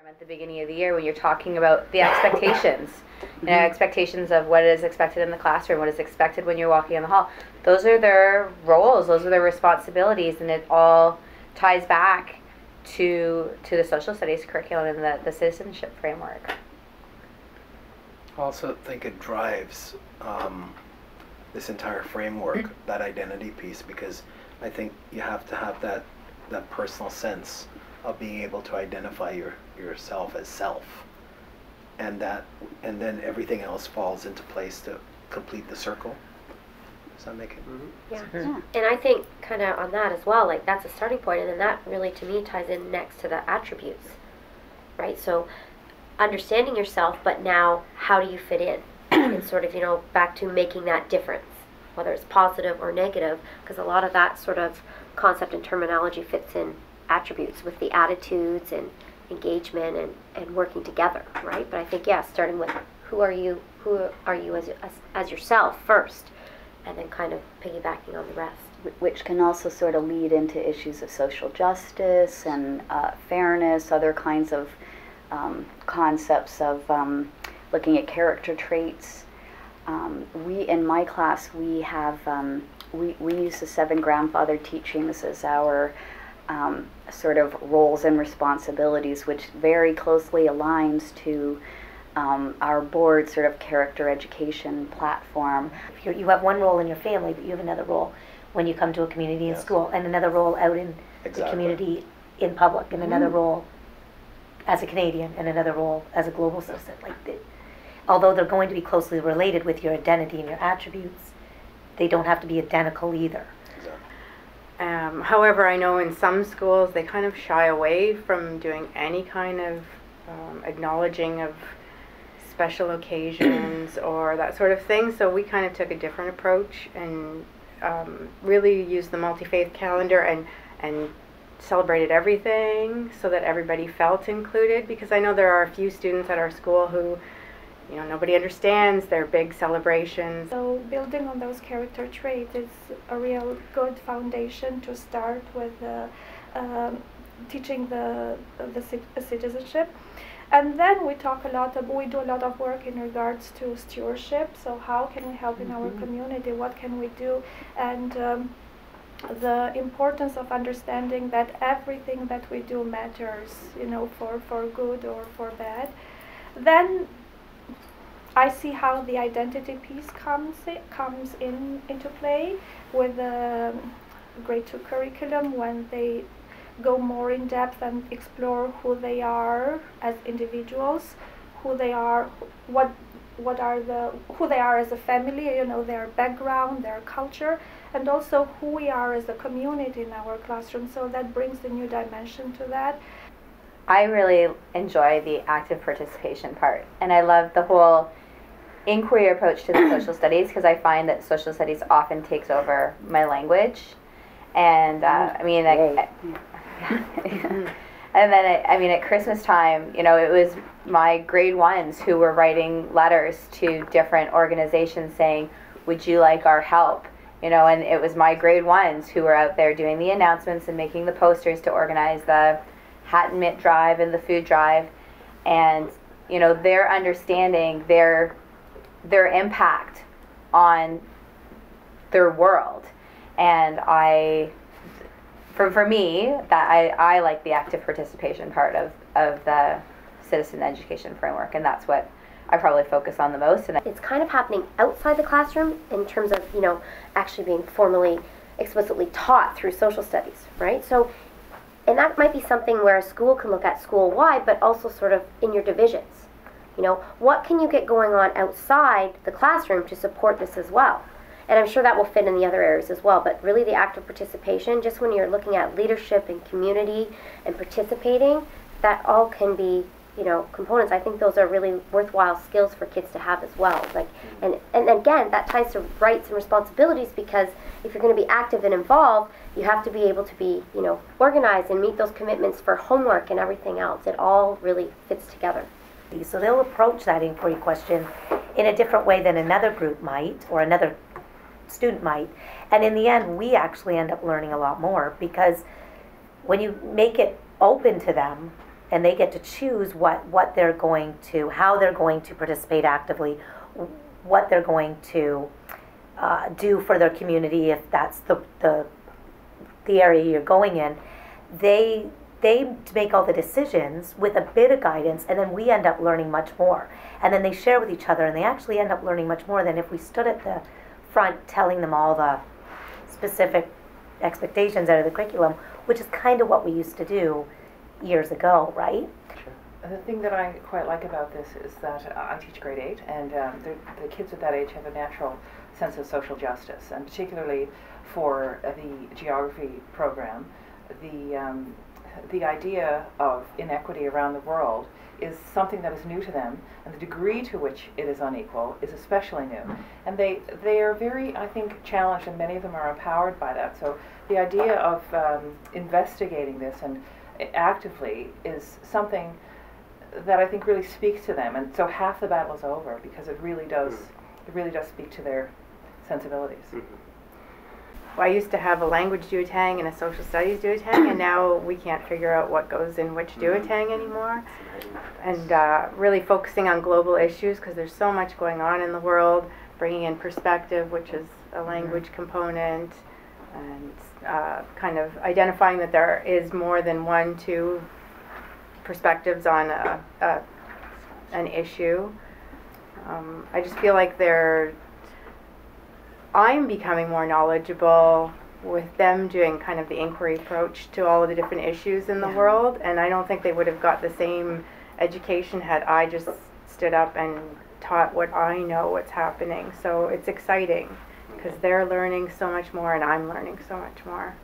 at the beginning of the year when you're talking about the expectations, expectations of what is expected in the classroom, what is expected when you're walking in the hall. Those are their roles, those are their responsibilities, and it all ties back to the social studies curriculum and the citizenship framework. I also think it drives this entire framework, that identity piece, because I think you have to have that personal sense of being able to identify yourself as self, and then everything else falls into place to complete the circle. Does that make it? Yeah. And I think kind of on that as well, like that's a starting point, and then that really to me ties in next to the attributes, right? So understanding yourself, but now how do you fit in? And sort of, back to making that difference, whether it's positive or negative, because a lot of that sort of concept and terminology fits in attributes with the attitudes and engagement and working together, right? But I think, starting with who are you as yourself first, and then kind of piggybacking on the rest. Which can also sort of lead into issues of social justice and fairness, other kinds of concepts of looking at character traits. In my class, we have we use the 7 grandfather teachings as our sort of roles and responsibilities, which very closely aligns to our board sort of character education platform. You have one role in your family, but you have another role when you come to a community in school, and another role out in the community in public, and another role as a Canadian, and another role as a global citizen. Although they're going to be closely related with your identity and your attributes, they don't have to be identical either. However, I know in some schools they kind of shy away from doing any kind of acknowledging of special occasions or that sort of thing, so we kind of took a different approach and really used the multi-faith calendar and celebrated everything so that everybody felt included, because I know there are a few students at our school who nobody understands their big celebrations. So building on those character traits is a real good foundation to start with teaching the citizenship. And then we do a lot of work in regards to stewardship. So how can we help in our community? What can we do? And the importance of understanding that everything that we do matters, for good or for bad. Then I see how the identity piece comes into play with the grade 2 curriculum, when they go more in depth and explore who they are as individuals, who they are as a family, their background, their culture, and also who we are as a community in our classroom. So that brings a new dimension to that. I really enjoy the active participation part, and I love the whole inquiry approach to the social studies, because I find that social studies often takes over my language, and and then at Christmas time, it was my grade 1s who were writing letters to different organizations saying, would you like our help? And it was my grade 1s who were out there doing the announcements and making the posters to organize the hat and mitt drive and the food drive, and their understanding their impact on their world. And for me, that I like the active participation part of the Citizen Education Framework, and that's what I probably focus on the most. And it's kind of happening outside the classroom in terms of actually being formally, explicitly taught through social studies, right? So, and that might be something where a school can look at school-wide, but also sort of in your divisions. What can you get going on outside the classroom to support this as well? And I'm sure that will fit in the other areas as well, but really the active participation, just when you're looking at leadership and community and participating, that all can be, components. I think those are really worthwhile skills for kids to have as well. And again, that ties to rights and responsibilities, because if you're going to be active and involved, you have to be able to be, organized and meet those commitments for homework and everything else. It all really fits together. So they'll approach that inquiry question in a different way than another group might, or another student might. And in the end, we actually end up learning a lot more, because when you make it open to them, and they get to choose what they're going to, how they're going to participate actively, what they're going to do for their community if that's the area you're going in. They make all the decisions with a bit of guidance, and then we end up learning much more. And then they share with each other, and they actually end up learning much more than if we stood at the front telling them all the specific expectations out of the curriculum, which is kind of what we used to do years ago, right? The thing that I quite like about this is that I teach grade 8, and the kids at that age have a natural sense of social justice, and particularly for the geography program, the idea of inequity around the world is something that is new to them, and the degree to which it is unequal is especially new. And they are very, I think, challenged, and many of them are empowered by that. So the idea of investigating this and actively is something that I think really speaks to them. And so half the battle is over, because it really does speak to their sensibilities. Well, I used to have a language duotang and a social studies duotang, and now we can't figure out what goes in which duotang anymore. And really focusing on global issues, because there's so much going on in the world, bringing in perspective, which is a language component, and kind of identifying that there is more than one, two perspectives on an issue. I just feel like I'm becoming more knowledgeable with them doing kind of the inquiry approach to all of the different issues in the world, and I don't think they would have got the same education had I just stood up and taught what I know what's happening. So it's exciting because they're learning so much more and I'm learning so much more.